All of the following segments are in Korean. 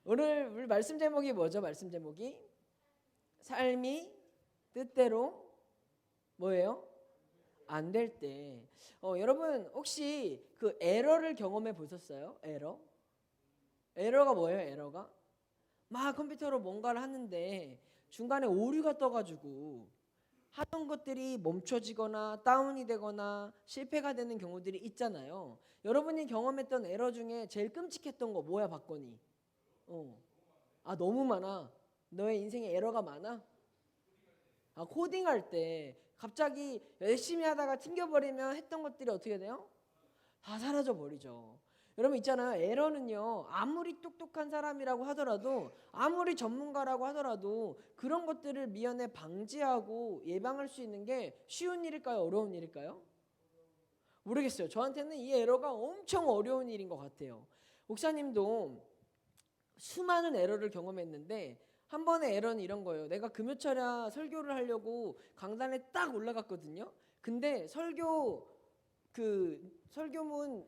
오늘 우리 말씀 제목이 뭐죠? 말씀 제목이 삶이 뜻대로 뭐예요? 안 될 때. 여러분 혹시 그 에러를 경험해 보셨어요? 에러가 뭐예요? 에러가 막 컴퓨터로 뭔가를 하는데 중간에 오류가 떠가지고 하던 것들이 멈춰지거나 다운이 되거나 실패가 되는 경우들이 있잖아요. 여러분이 경험했던 에러 중에 제일 끔찍했던 거 뭐야, 박건희? 너무 많아. 너의 인생에 에러가 많아? 코딩할 때 갑자기 열심히 하다가 튕겨버리면 했던 것들이 어떻게 돼요? 다 사라져 버리죠. 여러분 있잖아요. 에러는요, 아무리 똑똑한 사람이라고 하더라도, 아무리 전문가라고 하더라도 그런 것들을 미연에 방지하고 예방할 수 있는 게 쉬운 일일까요? 어려운 일일까요? 모르겠어요. 저한테는 이 에러가 엄청 어려운 일인 것 같아요. 목사님도 수많은 에러를 경험했는데 한 번의 에러는 이런 거예요. 내가 금요철야 설교를 하려고 강단에 딱 올라갔거든요. 근데 설교문이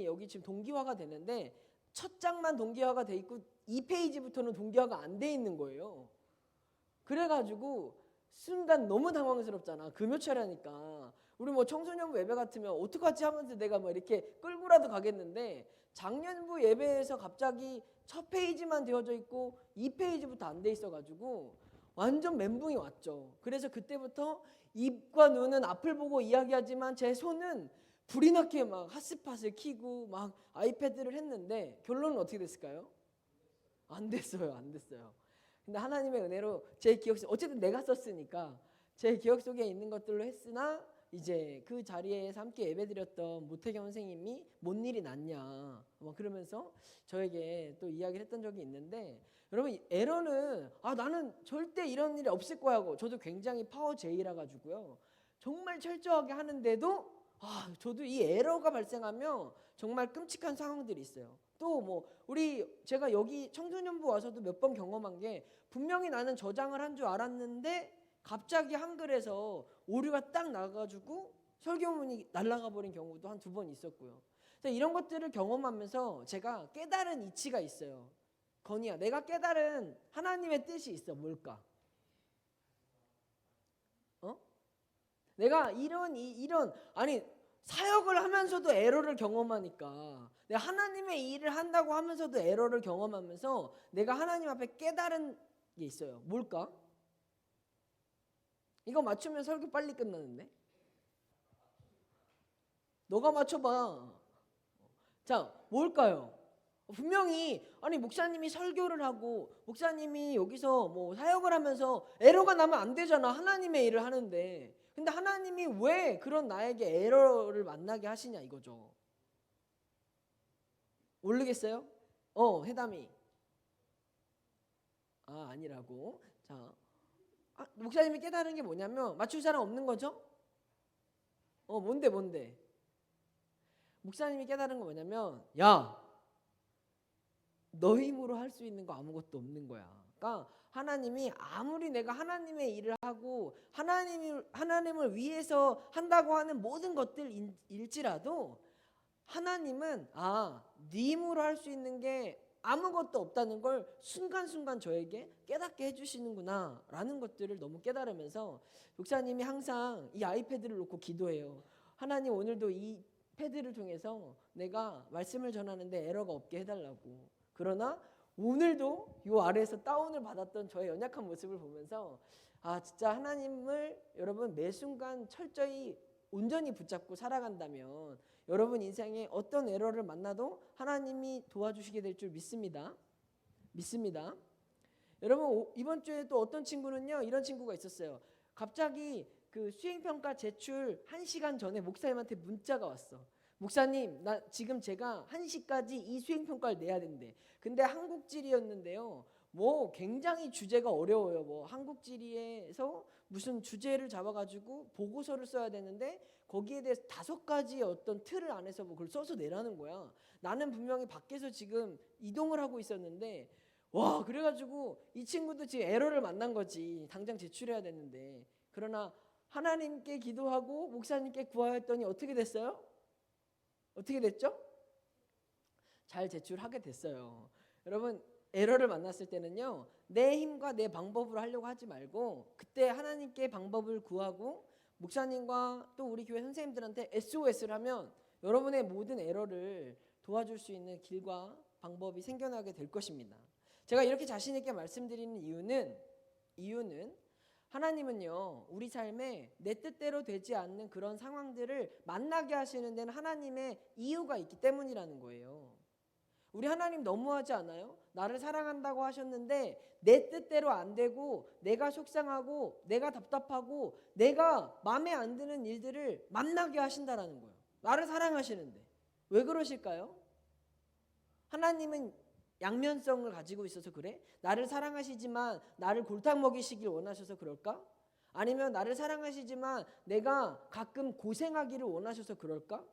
여기 지금 동기화가 되는데 첫 장만 동기화가 돼 있고 2페이지부터는 동기화가 안 돼 있는 거예요. 그래가지고 순간 너무 당황스럽잖아. 금요철야니까 우리 뭐 청소년부 예배 같으면 어떡하지 하면서 내가 뭐 이렇게 끌고라도 가겠는데 작년부 예배에서 갑자기 첫 페이지만 되어져 있고 2페이지부터 안 돼 있어가지고 완전 멘붕이 왔죠. 그래서 그때부터 입과 눈은 앞을 보고 이야기하지만 제 손은 불이 나게 막 핫스팟을 켜고 막 아이패드를 했는데 결론은 어떻게 됐을까요? 안 됐어요. 근데 하나님의 은혜로 제 기억 속에 어쨌든 내가 썼으니까 제 기억 속에 있는 것들로 했으나 이제 그 자리에서 함께 예배드렸던 모태경 선생님이 뭔 일이 났냐 막 그러면서 저에게 또 이야기를 했던 적이 있는데, 여러분 에러는 나는 절대 이런 일이 없을 거야 하고 저도 굉장히 파워 J라 가지고요 정말 철저하게 하는데도 저도 이 에러가 발생하면 정말 끔찍한 상황들이 있어요. 또 뭐 제가 여기 청소년부 와서도 몇 번 경험한 게 분명히 나는 저장을 한 줄 알았는데 갑자기 한글에서 오류가 딱 나가지고 설교문이 날아가 버린 경우도 한 2번 있었고요. 이런 것들을 경험하면서 제가 깨달은 이치가 있어요. 건이야, 내가 깨달은 하나님의 뜻이 있어. 뭘까? 내가 이런 사역을 하면서도 에러를 경험하니까 내가 하나님의 일을 한다고 하면서도 에러를 경험하면서 내가 하나님 앞에 깨달은 게 있어요. 뭘까? 이거 맞추면 설교 빨리 끝나는데? 너가 맞춰봐. 자, 뭘까요? 분명히 목사님이 설교를 하고 목사님이 여기서 뭐 사역을 하면서 에러가 나면 안 되잖아. 하나님의 일을 하는데. 근데 하나님이 왜 그런 나에게 에러를 만나게 하시냐 이거죠. 모르겠어요? 해담이. 아니라고. 자, 목사님이 깨달은 게 뭐냐면 맞출 사람 없는 거죠? 뭔데? 목사님이 깨달은 거 뭐냐면 너 힘으로 할 수 있는 거 아무것도 없는 거야. 그러니까 하나님이 아무리 내가 하나님의 일을 하고 하나님을 위해서 한다고 하는 모든 것들일지라도 하나님은 네 힘으로 할 수 있는 게 아무것도 없다는 걸 순간순간 저에게 깨닫게 해주시는구나 라는 것들을 너무 깨달으면서 목사님이 항상 이 아이패드를 놓고 기도해요. 하나님 오늘도 이 패드를 통해서 내가 말씀을 전하는데 에러가 없게 해달라고. 그러나 오늘도 이 아래에서 다운을 받았던 저의 연약한 모습을 보면서 진짜 하나님을 여러분 매 순간 철저히 온전히 붙잡고 살아간다면 여러분 인생에 어떤 에러를 만나도 하나님이 도와주시게 될 줄 믿습니다. 여러분 이번 주에 또 어떤 친구는요 이런 친구가 있었어요. 갑자기 그 수행평가 제출 1시간 전에 목사님한테 문자가 왔어. 목사님, 나 지금 제가 1시까지 이 수행평가를 내야 된대. 근데 한국지리였는데요. 뭐 굉장히 주제가 어려워요. 뭐 한국지리에서 무슨 주제를 잡아가지고 보고서를 써야 되는데 거기에 대해서 5가지의 어떤 틀을 안에서 뭐 그걸 써서 내라는 거야. 나는 분명히 밖에서 지금 이동을 하고 있었는데 그래가지고 이 친구도 지금 에러를 만난 거지. 당장 제출해야 되는데. 그러나 하나님께 기도하고 목사님께 구하였더니 어떻게 됐어요? 어떻게 됐죠? 잘 제출하게 됐어요. 여러분 에러를 만났을 때는요, 내 힘과 내 방법으로 하려고 하지 말고 그때 하나님께 방법을 구하고 목사님과 또 우리 교회 선생님들한테 SOS를 하면 여러분의 모든 에러를 도와줄 수 있는 길과 방법이 생겨나게 될 것입니다. 제가 이렇게 자신 있게 말씀드리는 이유는 하나님은요, 우리 삶에 내 뜻대로 되지 않는 그런 상황들을 만나게 하시는 데는 하나님의 이유가 있기 때문이라는 거예요. 우리 하나님 너무하지 않아요? 나를 사랑한다고 하셨는데 내 뜻대로 안 되고 내가 속상하고 내가 답답하고 내가 마음에 안 드는 일들을 만나게 하신다라는 거예요. 나를 사랑하시는데. 왜 그러실까요? 하나님은 양면성을 가지고 있어서 그래? 나를 사랑하시지만 나를 골탕 먹이시길 원하셔서 그럴까? 아니면 나를 사랑하시지만 내가 가끔 고생하기를 원하셔서 그럴까?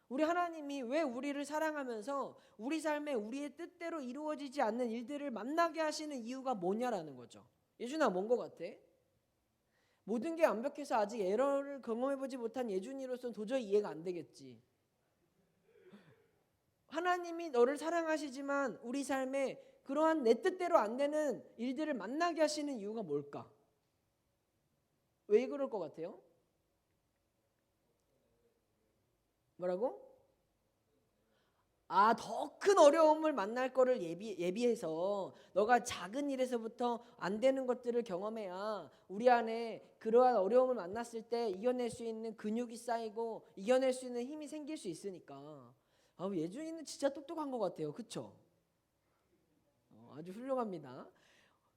우리 하나님이 왜 우리를 사랑하면서 우리 삶에 우리의 뜻대로 이루어지지 않는 일들을 만나게 하시는 이유가 뭐냐라는 거죠. 예준아, 뭔 것 같아? 모든 게 완벽해서 아직 에러를 경험해보지 못한 예준이로서는 도저히 이해가 안 되겠지. 하나님이 너를 사랑하시지만 우리 삶에 그러한 내 뜻대로 안 되는 일들을 만나게 하시는 이유가 뭘까? 왜 그럴 것 같아요? 뭐라고? 더 큰 어려움을 만날 거를 예비해서 너가 작은 일에서부터 안 되는 것들을 경험해야 우리 안에 그러한 어려움을 만났을 때 이겨낼 수 있는 근육이 쌓이고 이겨낼 수 있는 힘이 생길 수 있으니까. 예준이는 진짜 똑똑한 것 같아요. 그쵸? 아주 훌륭합니다.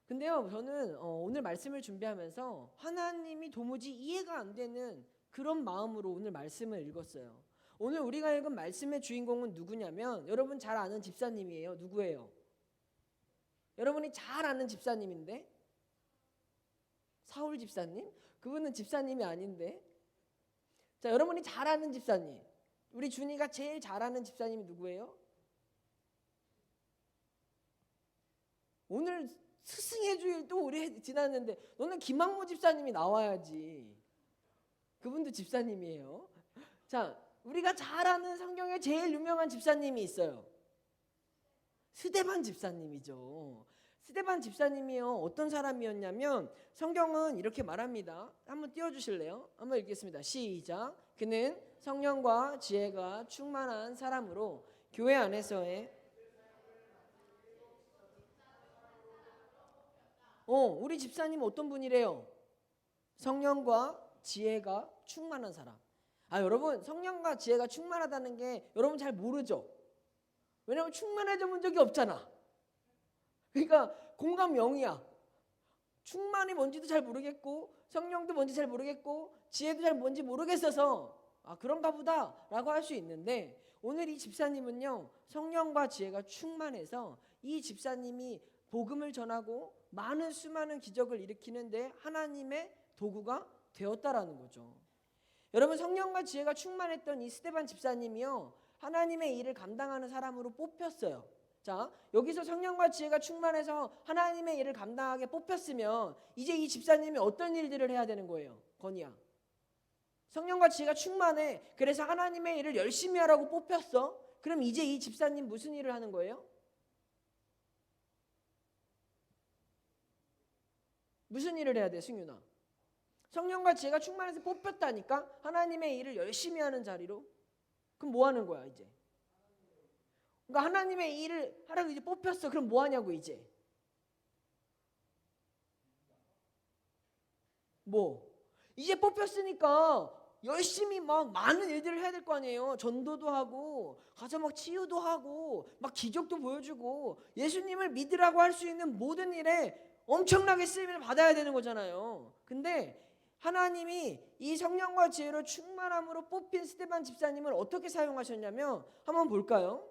근데요, 저는 오늘 말씀을 준비하면서 하나님이 도무지 이해가 안 되는 그런 마음으로 오늘 말씀을 읽었어요. 오늘 우리가 읽은 말씀의 주인공은 누구냐면 여러분 잘 아는 집사님이에요. 누구예요? 여러분이 잘 아는 집사님인데? 사울 집사님? 그분은 집사님이 아닌데. 자, 여러분이 잘 아는 집사님, 우리 준이가 제일 잘 아는 집사님이 누구예요? 오늘 스승의 주일도 우리 지났는데 너는 김학모 집사님이 나와야지. 그분도 집사님이에요. 자, 우리가 잘 아는 성경에 제일 유명한 집사님이 있어요. 스데반 집사님이죠. 스데반 집사님이요, 어떤 사람이었냐면 성경은 이렇게 말합니다. 한번 띄워주실래요? 한번 읽겠습니다. 시작. 그는 성령과 지혜가 충만한 사람으로 교회 안에서의 우리 집사님 어떤 분이래요? 성령과 지혜가 충만한 사람. 여러분, 성령과 지혜가 충만하다는 게 여러분 잘 모르죠? 왜냐하면 충만해져 본 적이 없잖아. 그러니까 공감 0이야. 충만이 뭔지도 잘 모르겠고 성령도 뭔지 잘 모르겠고 지혜도 잘 뭔지 모르겠어서 그런가 보다 라고 할 수 있는데, 오늘 이 집사님은요, 성령과 지혜가 충만해서 이 집사님이 복음을 전하고 많은 수많은 기적을 일으키는데 하나님의 도구가 되었다라는 거죠. 여러분, 성령과 지혜가 충만했던 이 스데반 집사님이요, 하나님의 일을 감당하는 사람으로 뽑혔어요. 자, 여기서 성령과 지혜가 충만해서 하나님의 일을 감당하게 뽑혔으면 이제 이 집사님이 어떤 일들을 해야 되는 거예요? 건이야, 성령과 지혜가 충만해. 그래서 하나님의 일을 열심히 하라고 뽑혔어. 그럼 이제 이 집사님 무슨 일을 하는 거예요? 무슨 일을 해야 돼, 승윤아? 성령과 지혜가 충만해서 뽑혔다니까? 하나님의 일을 열심히 하는 자리로. 그럼 뭐 하는 거야 이제? 그러니까 하나님의 일을 하라고 이제 뽑혔어. 그럼 뭐 하냐고 이제? 이제 뽑혔으니까 열심히 막 많은 일들을 해야 될 거 아니에요. 전도도 하고 가서 막 치유도 하고 막 기적도 보여주고 예수님을 믿으라고 할 수 있는 모든 일에 엄청나게 쓰임을 받아야 되는 거잖아요. 근데 하나님이 이 성령과 지혜로 충만함으로 뽑힌 스데반 집사님을 어떻게 사용하셨냐면 한번 볼까요?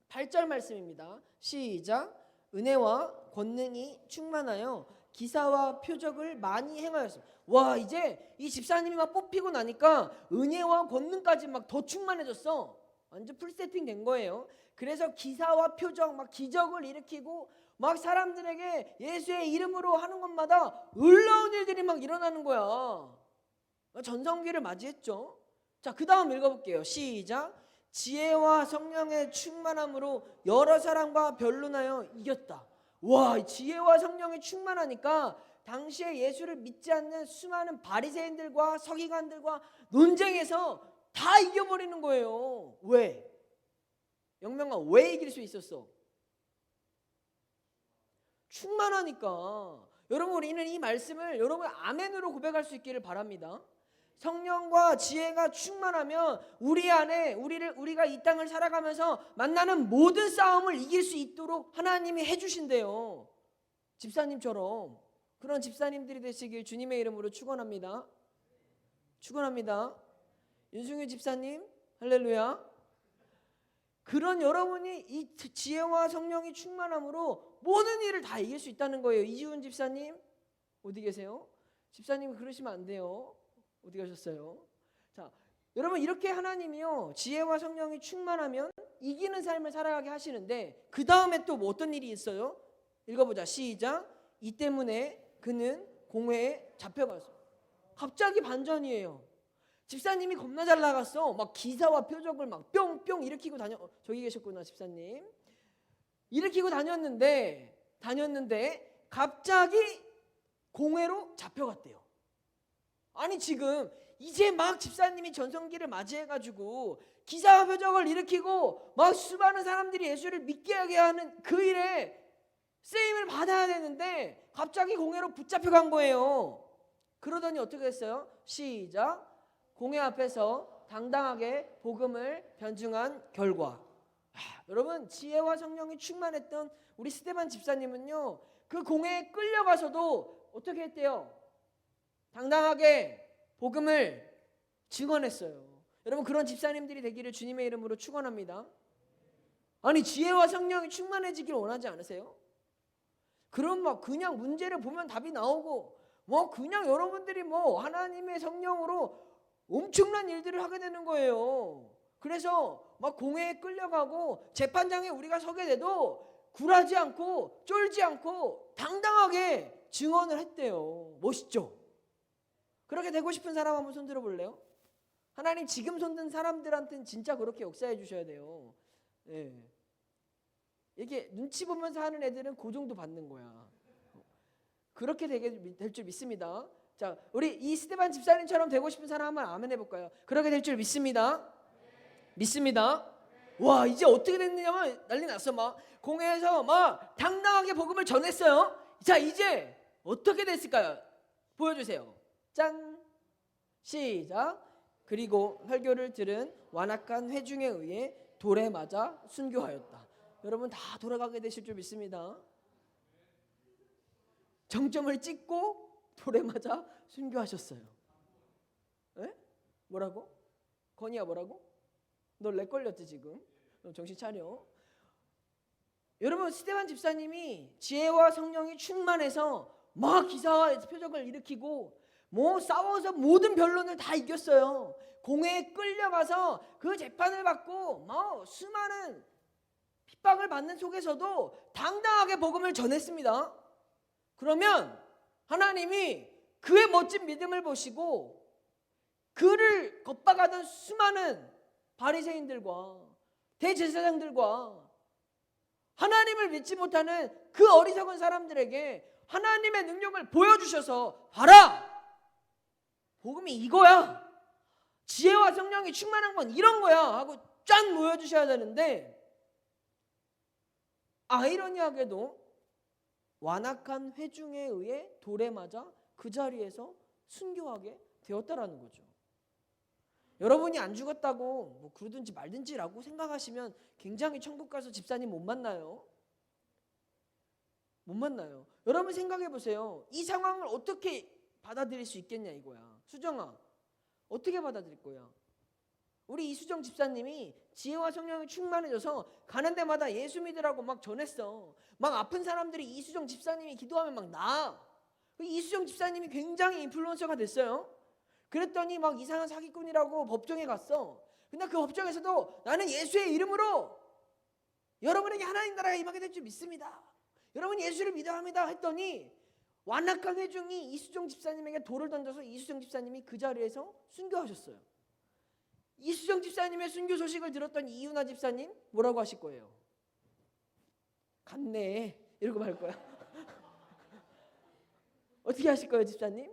8절 말씀입니다. 시작. 은혜와 권능이 충만하여 기사와 표적을 많이 행하였습니다. 와, 이제 이 집사님이 막 뽑히고 나니까 은혜와 권능까지 막 더 충만해졌어. 완전 풀세팅 된 거예요. 그래서 기사와 표적, 막 기적을 일으키고 막 사람들에게 예수의 이름으로 하는 것마다 놀라운 일들이 막 일어나는 거야. 전성기를 맞이했죠. 자, 그 다음 읽어볼게요. 시작. 지혜와 성령의 충만함으로 여러 사람과 변론하여 이겼다. 와, 지혜와 성령이 충만하니까 당시에 예수를 믿지 않는 수많은 바리새인들과 서기관들과 논쟁에서 다 이겨버리는 거예요. 왜? 영명아, 왜 이길 수 있었어? 충만하니까. 여러분, 우리는 이 말씀을 여러분 아멘으로 고백할 수 있기를 바랍니다. 성령과 지혜가 충만하면 우리 안에 우리가 이 땅을 살아가면서 만나는 모든 싸움을 이길 수 있도록 하나님이 해주신대요. 집사님처럼. 그런 집사님들이 되시길 주님의 이름으로 축원합니다. 축원합니다. 윤승유 집사님, 할렐루야. 그런 여러분이 이 지혜와 성령이 충만함으로 모든 일을 다 이길 수 있다는 거예요. 이지훈 집사님 어디 계세요? 집사님 그러시면 안 돼요. 어디 가셨어요? 자, 여러분 이렇게 하나님이요 지혜와 성령이 충만하면 이기는 삶을 살아가게 하시는데 그 다음에 또 뭐 어떤 일이 있어요? 읽어보자. 시작. 이 때문에 그는 공회에 잡혀가서 갑자기 반전이에요. 집사님이 겁나 잘 나갔어. 막 기사와 표적을 막 뿅뿅 일으키고 저기 계셨구나 집사님. 일으키고 다녔는데 갑자기 공회로 잡혀갔대요. 아니 지금 이제 막 집사님이 전성기를 맞이해가지고 기사와 표적을 일으키고 막 수많은 사람들이 예수를 믿게 하게 하는 그 일에 쓰임을 받아야 되는데 갑자기 공회로 붙잡혀간 거예요. 그러더니 어떻게 됐어요? 시작. 공회 앞에서 당당하게 복음을 변증한 결과. 여러분 지혜와 성령이 충만했던 우리 스데반 집사님은요 그 공회에 끌려가서도 어떻게 했대요? 당당하게 복음을 증언했어요. 여러분 그런 집사님들이 되기를 주님의 이름으로 축원합니다. 아니 지혜와 성령이 충만해지길 원하지 않으세요? 그럼 막 그냥 문제를 보면 답이 나오고 뭐 그냥 여러분들이 뭐 하나님의 성령으로 엄청난 일들을 하게 되는 거예요. 그래서 막 공회에 끌려가고 재판장에 우리가 서게 돼도 굴하지 않고 쫄지 않고 당당하게 증언을 했대요. 멋있죠? 그렇게 되고 싶은 사람 한번 손들어 볼래요? 하나님 지금 손든 사람들한테는 진짜 그렇게 역사해 주셔야 돼요. 예. 이렇게 눈치 보면서 하는 애들은 그 정도 받는 거야. 그렇게 될 줄 믿습니다. 자, 우리 이 스데반 집사님처럼 되고 싶은 사람 한번 아멘 해볼까요? 그렇게 될 줄 믿습니다. 믿습니다. 와, 이제 어떻게 됐느냐면 난리 났어. 막 공회에서 막 당당하게 복음을 전했어요. 자, 이제 어떻게 됐을까요? 보여주세요. 짠. 시작. 그리고 설교를 들은 완악한 회중에 의해 돌에 맞아 순교하였다. 여러분 다 돌아가게 되실 줄 믿습니다. 정점을 찍고 돌에 맞아 순교하셨어요. 에? 뭐라고? 건이야 뭐라고? 너 렉 걸렸지 지금? 정신 차려. 여러분 스데반 집사님이 지혜와 성령이 충만해서 막 기사와 표적을 일으키고 뭐 싸워서 모든 변론을 다 이겼어요. 공회에 끌려가서 그 재판을 받고 뭐 수많은 핍박을 받는 속에서도 당당하게 복음을 전했습니다. 그러면 하나님이 그의 멋진 믿음을 보시고 그를 겁박하던 수많은 바리새인들과 대제사장들과 하나님을 믿지 못하는 그 어리석은 사람들에게 하나님의 능력을 보여주셔서 봐라! 복음이 이거야. 지혜와 성령이 충만한 건 이런 거야 하고 짠 보여주셔야 되는데 아이러니하게도 완악한 회중에 의해 돌에 맞아 그 자리에서 순교하게 되었다라는 거죠. 여러분이 안 죽었다고 뭐 그러든지 말든지라고 생각하시면 굉장히 천국 가서 집사님 못 만나요. 못 만나요. 여러분 생각해 보세요. 이 상황을 어떻게 받아들일 수 있겠냐 이거야. 수정아 어떻게 받아들일 거야? 우리 이수정 집사님이 지혜와 성령이 충만해져서 가는 데마다 예수 믿으라고 막 전했어. 막 아픈 사람들이 이수정 집사님이 기도하면 막 나아. 이수정 집사님이 굉장히 인플루언서가 됐어요. 그랬더니 막 이상한 사기꾼이라고 법정에 갔어. 근데 그 법정에서도 나는 예수의 이름으로 여러분에게 하나님 나라가 임하게 될 줄 믿습니다. 여러분 예수를 믿어야 합니다 했더니 완악한 회중이 이수정 집사님에게 돌을 던져서 이수정 집사님이 그 자리에서 순교하셨어요. 이수정 집사님의 순교 소식을 들었던 이윤아 집사님 뭐라고 하실 거예요? 갔네 이러고 말 거야. 어떻게 하실 거예요, 집사님?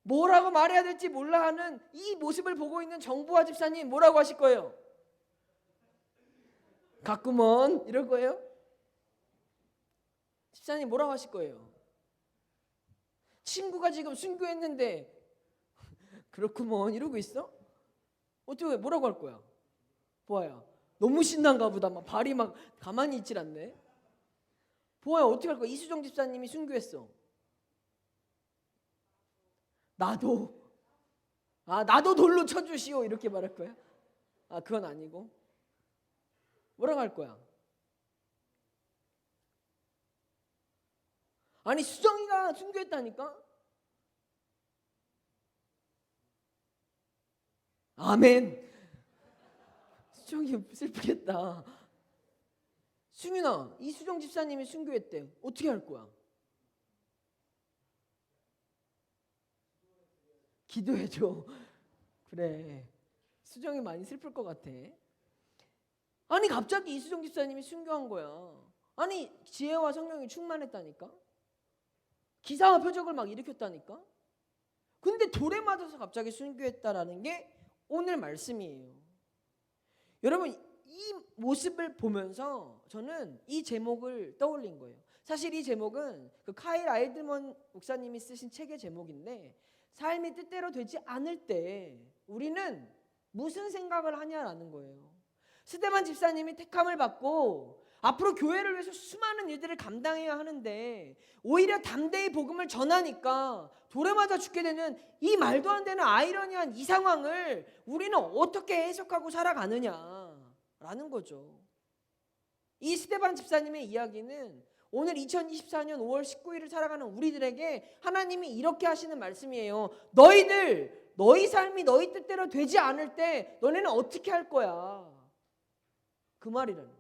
뭐라고 말해야 될지 몰라 하는 이 모습을 보고 있는 정부와 집사님 뭐라고 하실 거예요? 갔구먼 이럴 거예요? 집사님 뭐라고 하실 거예요? 친구가 지금 순교했는데 그렇구먼 이러고 있어? 어떻게 뭐라고 할 거야? 보아야 너무 신난가 보다. 막 발이 막 가만히 있질 않네. 보아야 어떻게 할 거야? 이수정 집사님이 순교했어. 나도 돌로 쳐주시오 이렇게 말할 거야? 그건 아니고 뭐라고 할 거야? 아니 수정이가 순교했다니까? 아멘. 수정이 슬프겠다. 승윤아, 이수정 집사님이 순교했대. 어떻게 할 거야? 기도해줘. 그래. 수정이 많이 슬플 것 같아. 아니 갑자기 이수정 집사님이 순교한 거야. 아니 지혜와 성령이 충만했다니까. 기사와 표적을 막 일으켰다니까. 근데 돌에 맞아서 갑자기 순교했다라는 게 오늘 말씀이에요. 여러분 이 모습을 보면서 저는 이 제목을 떠올린 거예요. 사실 이 제목은 그 카일 아이들먼 목사님이 쓰신 책의 제목인데, 삶이 뜻대로 되지 않을 때 우리는 무슨 생각을 하냐라는 거예요. 스데반 집사님이 택함을 받고 앞으로 교회를 위해서 수많은 일들을 감당해야 하는데 오히려 담대히 복음을 전하니까 돌에 맞아 죽게 되는 이 말도 안 되는 아이러니한 이 상황을 우리는 어떻게 해석하고 살아가느냐라는 거죠. 이 스데반 집사님의 이야기는 오늘 2024년 5월 19일을 살아가는 우리들에게 하나님이 이렇게 하시는 말씀이에요. 너희 삶이 너희 뜻대로 되지 않을 때 너네는 어떻게 할 거야? 그 말이라는 거예요.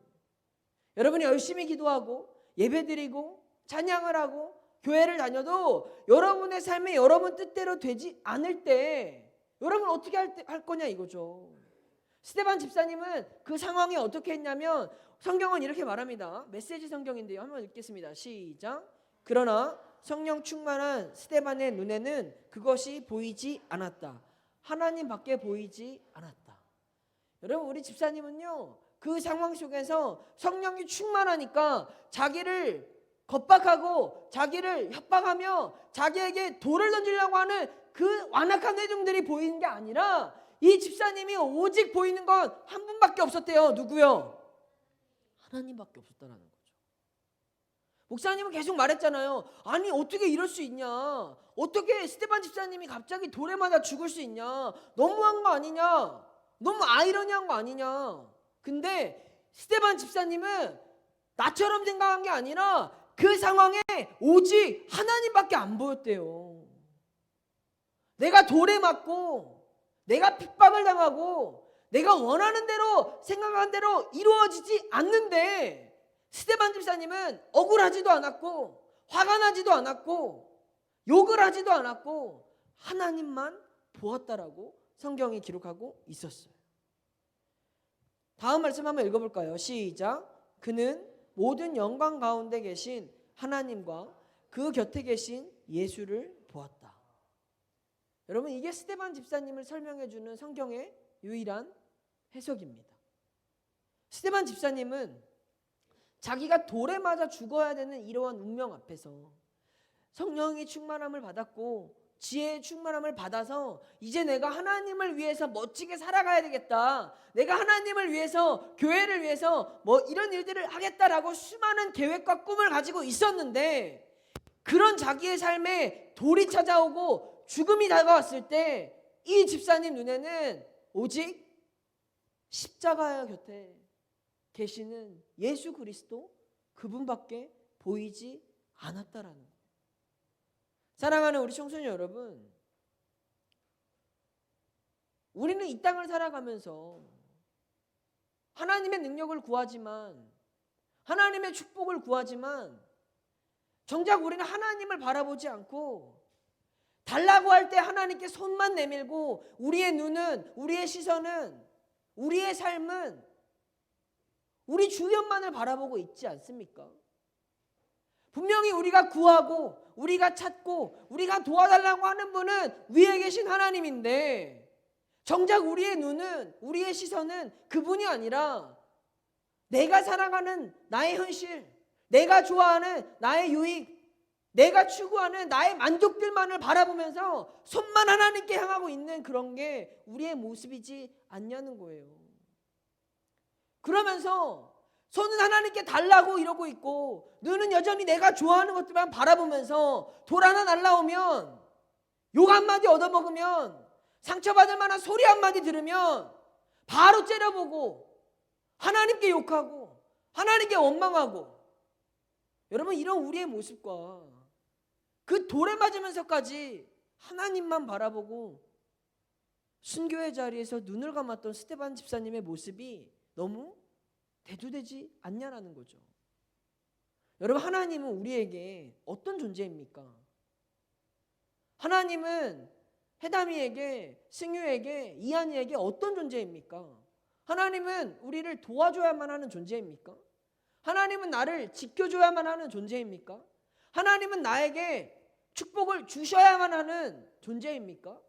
여러분이 열심히 기도하고 예배드리고 찬양을 하고 교회를 다녀도 여러분의 삶이 여러분 뜻대로 되지 않을 때 여러분 어떻게 할 거냐 이거죠. 스데반 집사님은 그 상황에 어떻게 했냐면 성경은 이렇게 말합니다. 메시지 성경인데요. 한번 읽겠습니다. 시작. 그러나 성령 충만한 스데반의 눈에는 그것이 보이지 않았다. 하나님밖에 보이지 않았다. 여러분 우리 집사님은요. 그 상황 속에서 성령이 충만하니까 자기를 겁박하고 자기를 협박하며 자기에게 돌을 던지려고 하는 그 완악한 회중들이 보이는 게 아니라 이 집사님이 오직 보이는 건 한 분밖에 없었대요. 누구요? 하나님밖에 없었다는 거죠. 목사님은 계속 말했잖아요. 아니 어떻게 이럴 수 있냐? 어떻게 스데반 집사님이 갑자기 돌에 맞아 죽을 수 있냐? 너무한 거 아니냐? 너무 아이러니한 거 아니냐? 근데 스데반 집사님은 나처럼 생각한 게 아니라 그 상황에 오직 하나님밖에 안 보였대요. 내가 돌에 맞고 내가 핍박을 당하고 내가 원하는 대로 생각한 대로 이루어지지 않는데 스데반 집사님은 억울하지도 않았고 화가 나지도 않았고 욕을 하지도 않았고 하나님만 보았다라고 성경이 기록하고 있었어요. 다음 말씀 한번 읽어볼까요? 시작. 그는 모든 영광 가운데 계신 하나님과 그 곁에 계신 예수를 보았다. 여러분 이게 스데반 집사님을 설명해주는 성경의 유일한 해석입니다. 스데반 집사님은 자기가 돌에 맞아 죽어야 되는 이러한 운명 앞에서 성령의 충만함을 받았고 지혜의 충만함을 받아서 이제 내가 하나님을 위해서 멋지게 살아가야 되겠다. 내가 하나님을 위해서 교회를 위해서 뭐 이런 일들을 하겠다라고 수많은 계획과 꿈을 가지고 있었는데 그런 자기의 삶에 돌이 찾아오고 죽음이 다가왔을 때 이 집사님 눈에는 오직 십자가 곁에 계시는 예수 그리스도 그분밖에 보이지 않았다라는 거예요. 사랑하는 우리 청소년 여러분, 우리는 이 땅을 살아가면서 하나님의 능력을 구하지만 하나님의 축복을 구하지만 정작 우리는 하나님을 바라보지 않고 달라고 할 때 하나님께 손만 내밀고 우리의 눈은, 우리의 시선은, 우리의 삶은 우리 주변만을 바라보고 있지 않습니까? 분명히 우리가 구하고 우리가 찾고 우리가 도와달라고 하는 분은 위에 계신 하나님인데 정작 우리의 눈은, 우리의 시선은 그분이 아니라 내가 살아가는 나의 현실, 내가 좋아하는 나의 유익, 내가 추구하는 나의 만족들만을 바라보면서 손만 하나님께 향하고 있는 그런 게 우리의 모습이지 않냐는 거예요. 그러면서 손은 하나님께 달라고 이러고 있고 눈은 여전히 내가 좋아하는 것들만 바라보면서 돌 하나 날라오면, 욕 한마디 얻어먹으면, 상처받을 만한 소리 한마디 들으면 바로 째려보고 하나님께 욕하고 하나님께 원망하고, 여러분 이런 우리의 모습과 그 돌에 맞으면서까지 하나님만 바라보고 순교의 자리에서 눈을 감았던 스데반 집사님의 모습이 너무 대두되지 않냐라는 거죠. 여러분, 하나님은 우리에게 어떤 존재입니까? 하나님은 해담이에게, 승유에게, 이한이에게 어떤 존재입니까? 하나님은 우리를 도와줘야만 하는 존재입니까? 하나님은 나를 지켜줘야만 하는 존재입니까? 하나님은 나에게 축복을 주셔야만 하는 존재입니까?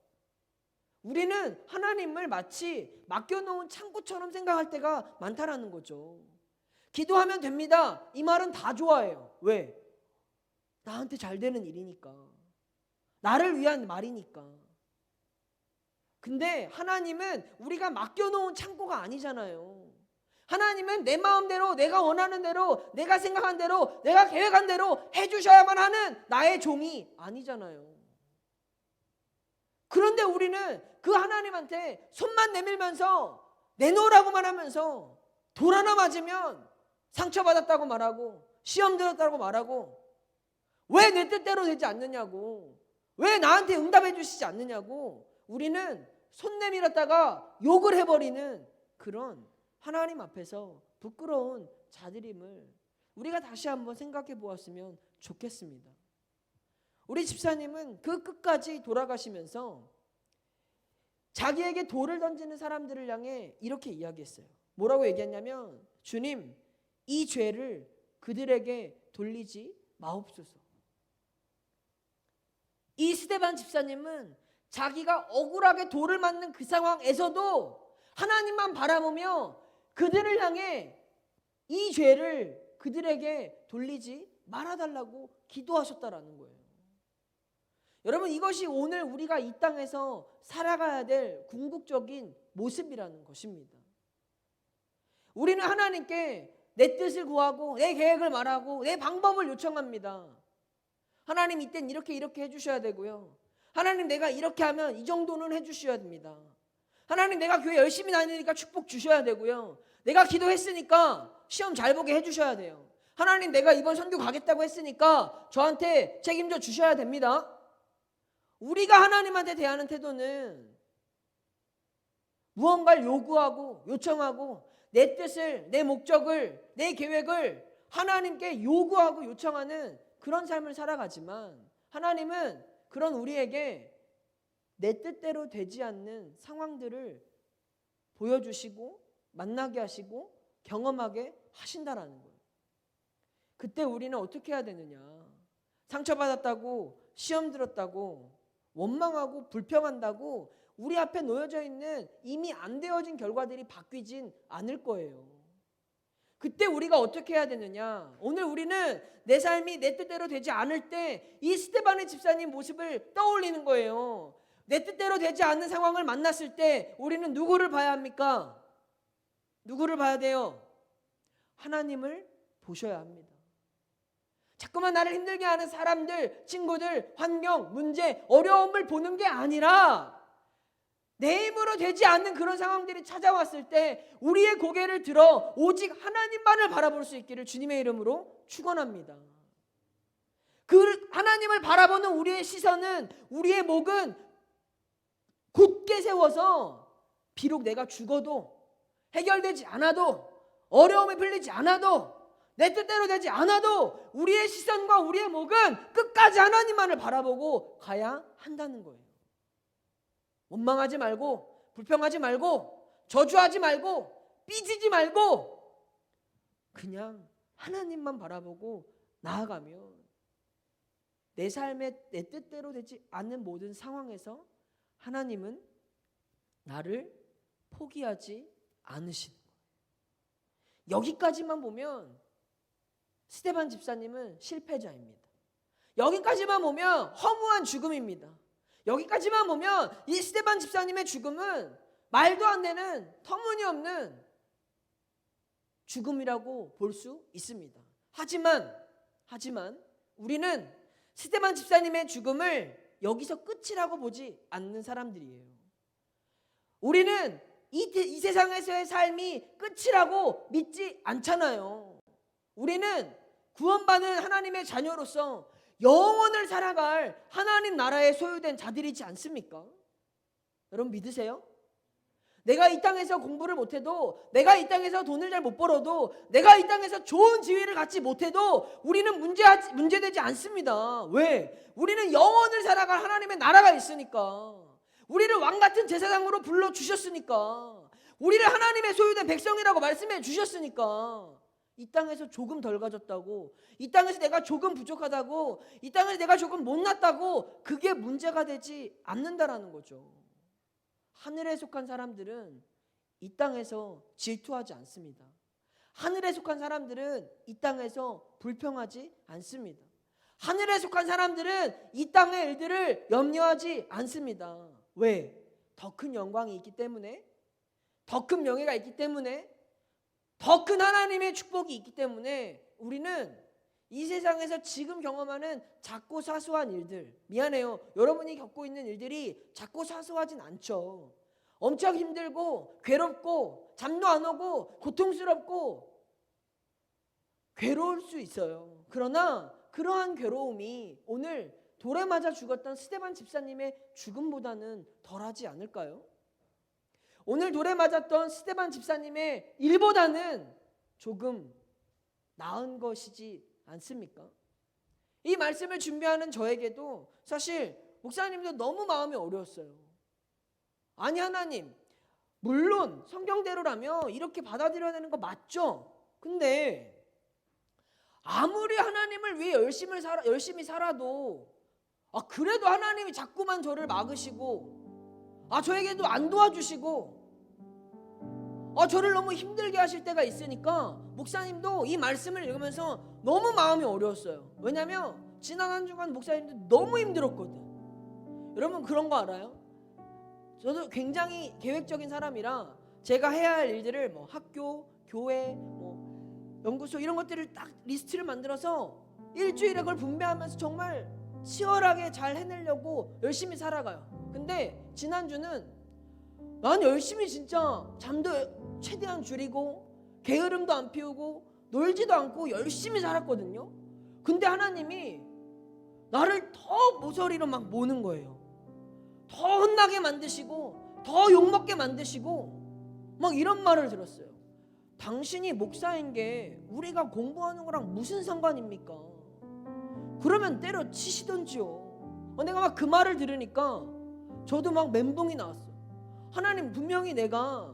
우리는 하나님을 마치 맡겨놓은 창고처럼 생각할 때가 많다라는 거죠. 기도하면 됩니다. 이 말은 다 좋아해요. 왜? 나한테 잘 되는 일이니까. 나를 위한 말이니까. 근데 하나님은 우리가 맡겨놓은 창고가 아니잖아요. 하나님은 내 마음대로, 내가 원하는 대로, 내가 생각한 대로, 내가 계획한 대로 해주셔야만 하는 나의 종이 아니잖아요. 그런데 우리는 그 하나님한테 손만 내밀면서 내놓으라고만 하면서 돌 하나 맞으면 상처받았다고 말하고 시험 들었다고 말하고 왜 내 뜻대로 되지 않느냐고, 왜 나한테 응답해 주시지 않느냐고 우리는 손 내밀었다가 욕을 해버리는 그런 하나님 앞에서 부끄러운 자들임을 우리가 다시 한번 생각해 보았으면 좋겠습니다. 우리 집사님은 그 끝까지 돌아가시면서 자기에게 돌을 던지는 사람들을 향해 이렇게 이야기했어요. 뭐라고 얘기했냐면, 주님, 이 죄를 그들에게 돌리지 마옵소서. 이 스데반 집사님은 자기가 억울하게 돌을 맞는 그 상황에서도 하나님만 바라보며 그들을 향해 이 죄를 그들에게 돌리지 말아달라고 기도하셨다라는 거예요. 여러분, 이것이 오늘 우리가 이 땅에서 살아가야 될 궁극적인 모습이라는 것입니다. 우리는 하나님께 내 뜻을 구하고 내 계획을 말하고 내 방법을 요청합니다. 하나님, 이땐 이렇게 해주셔야 되고요. 하나님, 내가 이렇게 하면 이 정도는 해주셔야 됩니다. 하나님, 내가 교회 열심히 다니니까 축복 주셔야 되고요. 내가 기도했으니까 시험 잘 보게 해주셔야 돼요. 하나님, 내가 이번 선교 가겠다고 했으니까 저한테 책임져 주셔야 됩니다. 우리가 하나님한테 대하는 태도는 무언가를 요구하고 요청하고 내 뜻을, 내 목적을, 내 계획을 하나님께 요구하고 요청하는 그런 삶을 살아가지만, 하나님은 그런 우리에게 내 뜻대로 되지 않는 상황들을 보여주시고 만나게 하시고 경험하게 하신다라는 거예요. 그때 우리는 어떻게 해야 되느냐? 상처받았다고, 시험 들었다고, 원망하고 불평한다고 우리 앞에 놓여져 있는 이미 안 되어진 결과들이 바뀌진 않을 거예요. 그때 우리가 어떻게 해야 되느냐? 오늘 우리는 내 삶이 내 뜻대로 되지 않을 때 이 스데반의 집사님 모습을 떠올리는 거예요. 내 뜻대로 되지 않는 상황을 만났을 때 우리는 누구를 봐야 합니까? 누구를 봐야 돼요? 하나님을 보셔야 합니다. 자꾸만 나를 힘들게 하는 사람들, 친구들, 환경, 문제, 어려움을 보는 게 아니라 내 힘으로 되지 않는 그런 상황들이 찾아왔을 때 우리의 고개를 들어 오직 하나님만을 바라볼 수 있기를 주님의 이름으로 축원합니다. 그 하나님을 바라보는 우리의 시선은, 우리의 목은 굳게 세워서 비록 내가 죽어도, 해결되지 않아도, 어려움이 풀리지 않아도 내 뜻대로 되지 않아도 우리의 시선과 우리의 목은 끝까지 하나님만을 바라보고 가야 한다는 거예요. 원망하지 말고, 불평하지 말고, 저주하지 말고, 삐지지 말고 그냥 하나님만 바라보고 나아가면 내 삶에 내 뜻대로 되지 않는 모든 상황에서 하나님은 나를 포기하지 않으시는 거예요. 여기까지만 보면 스데반 집사님은 실패자입니다. 여기까지만 보면 허무한 죽음입니다. 여기까지만 보면 이 스데반 집사님의 죽음은 말도 안 되는 터무니없는 죽음이라고 볼 수 있습니다. 하지만 우리는 스데반 집사님의 죽음을 여기서 끝이라고 보지 않는 사람들이에요. 우리는 이 세상에서의 삶이 끝이라고 믿지 않잖아요. 우리는 구원받은 하나님의 자녀로서 영원을 살아갈 하나님 나라에 소유된 자들이지 않습니까? 여러분 믿으세요? 내가 이 땅에서 공부를 못해도, 내가 이 땅에서 돈을 잘 못 벌어도, 내가 이 땅에서 좋은 지위를 갖지 못해도 우리는 문제되지 않습니다. 왜? 우리는 영원을 살아갈 하나님의 나라가 있으니까. 우리를 왕같은 제사장으로 불러주셨으니까. 우리를 하나님의 소유된 백성이라고 말씀해 주셨으니까. 이 땅에서 조금 덜 가졌다고, 이 땅에서 내가 조금 부족하다고, 이 땅에서 내가 조금 못났다고 그게 문제가 되지 않는다라는 거죠. 하늘에 속한 사람들은 이 땅에서 질투하지 않습니다. 하늘에 속한 사람들은 이 땅에서 불평하지 않습니다. 하늘에 속한 사람들은 이 땅의 일들을 염려하지 않습니다. 왜? 더 큰 영광이 있기 때문에, 더 큰 명예가 있기 때문에, 더 큰 하나님의 축복이 있기 때문에 우리는 이 세상에서 지금 경험하는 작고 사소한 일들, 미안해요, 여러분이 겪고 있는 일들이 작고 사소하진 않죠. 엄청 힘들고 괴롭고 잠도 안 오고 고통스럽고 괴로울 수 있어요. 그러나 그러한 괴로움이 오늘 돌에 맞아 죽었던 스데반 집사님의 죽음보다는 덜하지 않을까요? 오늘 돌에 맞았던 스데반 집사님의 일보다는 조금 나은 것이지 않습니까? 이 말씀을 준비하는 저에게도 사실 목사님도 너무 마음이 어려웠어요. 아니 하나님, 물론 성경대로라면 이렇게 받아들여야 되는 거 맞죠? 근데 아무리 하나님을 위해 열심히 살아도 그래도 하나님이 자꾸만 저를 막으시고 저에게도 안 도와주시고 저를 너무 힘들게 하실 때가 있으니까 목사님도 이 말씀을 읽으면서 너무 마음이 어려웠어요. 왜냐하면 지난 한 주간 목사님도 너무 힘들었거든. 여러분 그런 거 알아요? 저도 굉장히 계획적인 사람이라 제가 해야 할 일들을 학교, 교회, 연구소 이런 것들을 딱 리스트를 만들어서 일주일에 그걸 분배하면서 정말 치열하게 잘 해내려고 열심히 살아가요. 근데 지난주는 난 열심히 진짜 잠도 최대한 줄이고 게으름도 안 피우고 놀지도 않고 열심히 살았거든요. 근데 하나님이 나를 더 모서리로 막 모는 거예요. 더 혼나게 만드시고 더 욕먹게 만드시고 막 이런 말을 들었어요. 당신이 목사인 게 우리가 공부하는 거랑 무슨 상관입니까? 그러면 때려치시던지요. 내가 막 그 말을 들으니까 저도 막 멘붕이 나왔어요. 하나님, 분명히 내가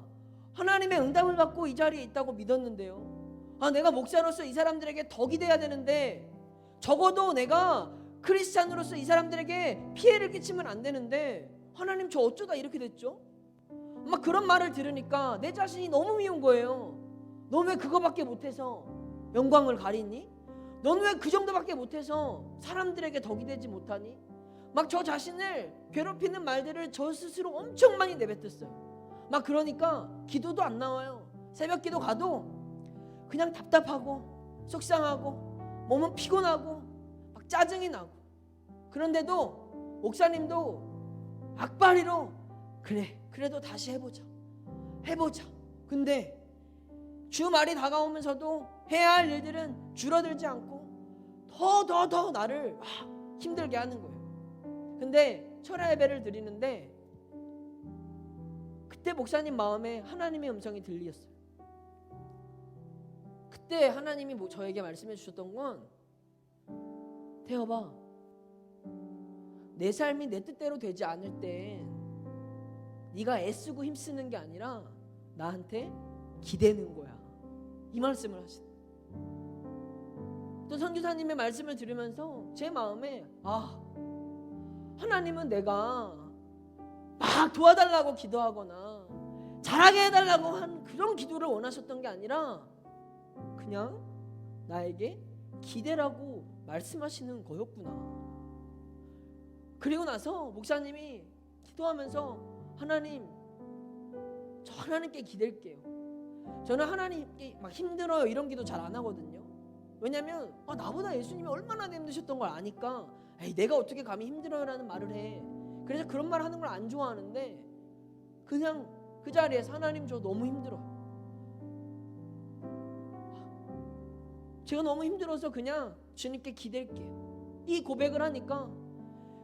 하나님의 응답을 받고 이 자리에 있다고 믿었는데요. 내가 목사로서 이 사람들에게 덕이 돼야 되는데, 적어도 내가 크리스찬으로서 이 사람들에게 피해를 끼치면 안 되는데 하나님 저 어쩌다 이렇게 됐죠? 막 그런 말을 들으니까 내 자신이 너무 미운 거예요. 넌 왜 그거밖에 못해서 영광을 가리니? 넌 왜 그 정도밖에 못해서 사람들에게 덕이 되지 못하니? 막 저 자신을 괴롭히는 말들을 저 스스로 엄청 많이 내뱉었어요. 막 그러니까 기도도 안 나와요. 새벽 기도 가도 그냥 답답하고 속상하고 몸은 피곤하고 막 짜증이 나고, 그런데도 목사님도 악바리로 그래도 다시 해보자. 근데 주말이 다가오면서도 해야 할 일들은 줄어들지 않고 더 나를 힘들게 하는 거예요. 근데 철야 예배를 드리는데 그때 목사님 마음에 하나님의 음성이 들렸어요. 그때 하나님이 저에게 말씀해 주셨던 건, 태어봐, 내 삶이 내 뜻대로 되지 않을 땐 네가 애쓰고 힘쓰는 게 아니라 나한테 기대는 거야. 이 말씀을 하시는. 또 선교사님의 말씀을 들으면서 제 마음에, 하나님은 내가 막 도와달라고 기도하거나 잘하게 해달라고 한 그런 기도를 원하셨던 게 아니라 그냥 나에게 기대라고 말씀하시는 거였구나. 그리고 나서 목사님이 기도하면서, 하나님, 저 하나님께 기댈게요. 저는 하나님께 막 힘들어요 이런 기도 잘 안 하거든요. 왜냐면 나보다 예수님이 얼마나 힘드셨던 걸 아니까, 내가 어떻게 감히 힘들어요라는 말을 해. 그래서 그런 말 하는 걸 안 좋아하는데, 그냥 그 자리에서 하나님 저 너무 힘들어요, 제가 너무 힘들어서 그냥 주님께 기댈게요, 이 고백을 하니까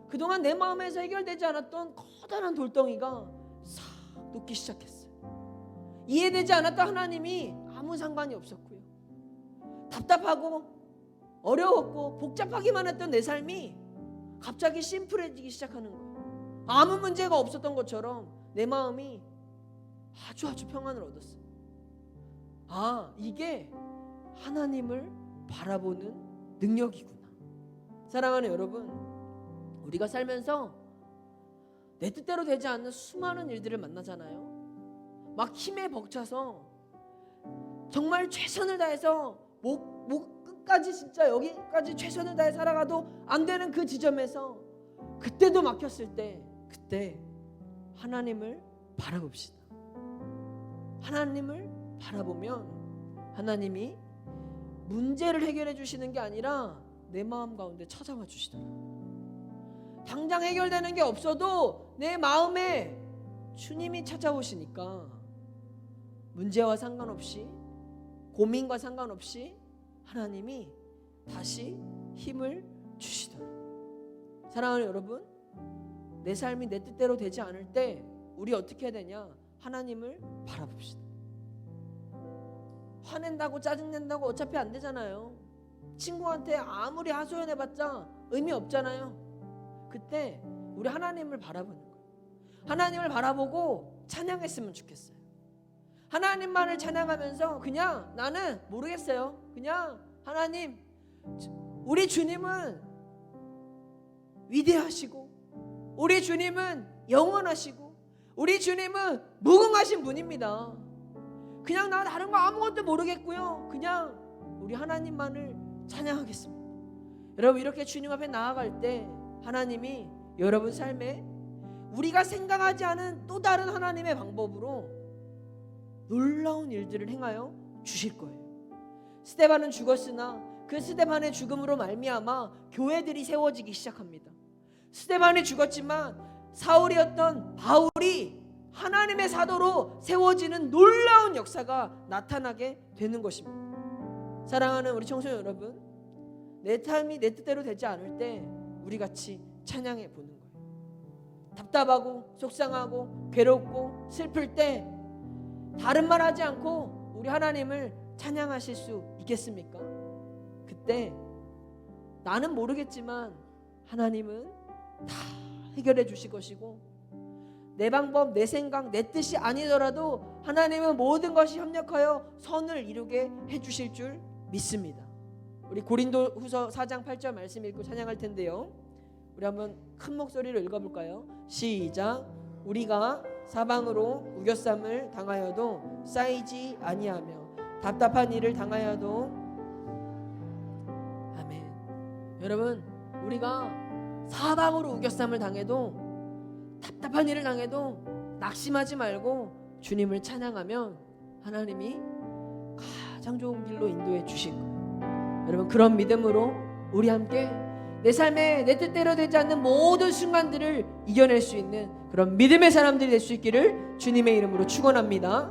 그동안 내 마음에서 해결되지 않았던 커다란 돌덩이가 싹 녹기 시작했어요. 이해되지 않았던 하나님이 아무 상관이 없었고요. 답답하고 어려웠고 복잡하기만 했던 내 삶이 갑자기 심플해지기 시작하는 거예요. 아무 문제가 없었던 것처럼 내 마음이 아주 평안을 얻었어요. 이게 하나님을 바라보는 능력이구나. 사랑하는 여러분, 우리가 살면서 내 뜻대로 되지 않는 수많은 일들을 만나잖아요. 막 힘에 벅차서 정말 최선을 다해서 목 끝까지, 진짜 여기까지 최선을 다해 살아가도 안 되는 그 지점에서, 그때도 막혔을 때, 그때 하나님을 바라봅시다. 하나님을 바라보면 하나님이 문제를 해결해 주시는 게 아니라 내 마음 가운데 찾아와 주시더라고요. 당장 해결되는 게 없어도 내 마음에 주님이 찾아오시니까 문제와 상관없이, 고민과 상관없이 하나님이 다시 힘을 주시더라고요. 사랑하는 여러분, 내 삶이 내 뜻대로 되지 않을 때 우리 어떻게 해야 되냐? 하나님을 바라봅시다. 화낸다고 짜증낸다고 어차피 안 되잖아요. 친구한테 아무리 하소연해봤자 의미 없잖아요. 그때 우리 하나님을 바라보는 거예요. 하나님을 바라보고 찬양했으면 좋겠어요. 하나님만을 찬양하면서 그냥, 나는 모르겠어요, 그냥 하나님, 우리 주님은 위대하시고 우리 주님은 영원하시고 우리 주님은 무궁하신 분입니다. 그냥 나 다른 거 아무것도 모르겠고요, 그냥 우리 하나님만을 찬양하겠습니다. 여러분, 이렇게 주님 앞에 나아갈 때 하나님이 여러분 삶에 우리가 생각하지 않은 또 다른 하나님의 방법으로 놀라운 일들을 행하여 주실 거예요. 스데반은 죽었으나 그 스데반의 죽음으로 말미암아 교회들이 세워지기 시작합니다. 스데반이 죽었지만 사울이었던 바울이 하나님의 사도로 세워지는 놀라운 역사가 나타나게 되는 것입니다. 사랑하는 우리 청소년 여러분, 내 삶이 내 뜻대로 되지 않을 때 우리 같이 찬양해 보는 거예요. 답답하고 속상하고 괴롭고 슬플 때 다른 말 하지 않고 우리 하나님을 찬양하실 수 있겠습니까? 그때 나는 모르겠지만 하나님은 다 해결해 주실 것이고, 내 방법, 내 생각, 내 뜻이 아니더라도 하나님은 모든 것이 협력하여 선을 이루게 해주실 줄 믿습니다. 우리 고린도후서 4장 8절 말씀 읽고 찬양할 텐데요, 우리 한번 큰 목소리로 읽어볼까요? 시작. 우리가 사방으로 우겨쌈을 당하여도 쌓이지 아니하며 답답한 일을 당하여도, 아멘. 여러분, 우리가 사방으로 우겨쌈을 당해도, 답답한 일을 당해도 낙심하지 말고 주님을 찬양하면 하나님이 가장 좋은 길로 인도해 주실 거예요. 여러분, 그런 믿음으로 우리 함께 내 삶에 내 뜻대로 되지 않는 모든 순간들을 이겨낼 수 있는 그런 믿음의 사람들이 될 수 있기를 주님의 이름으로 축원합니다.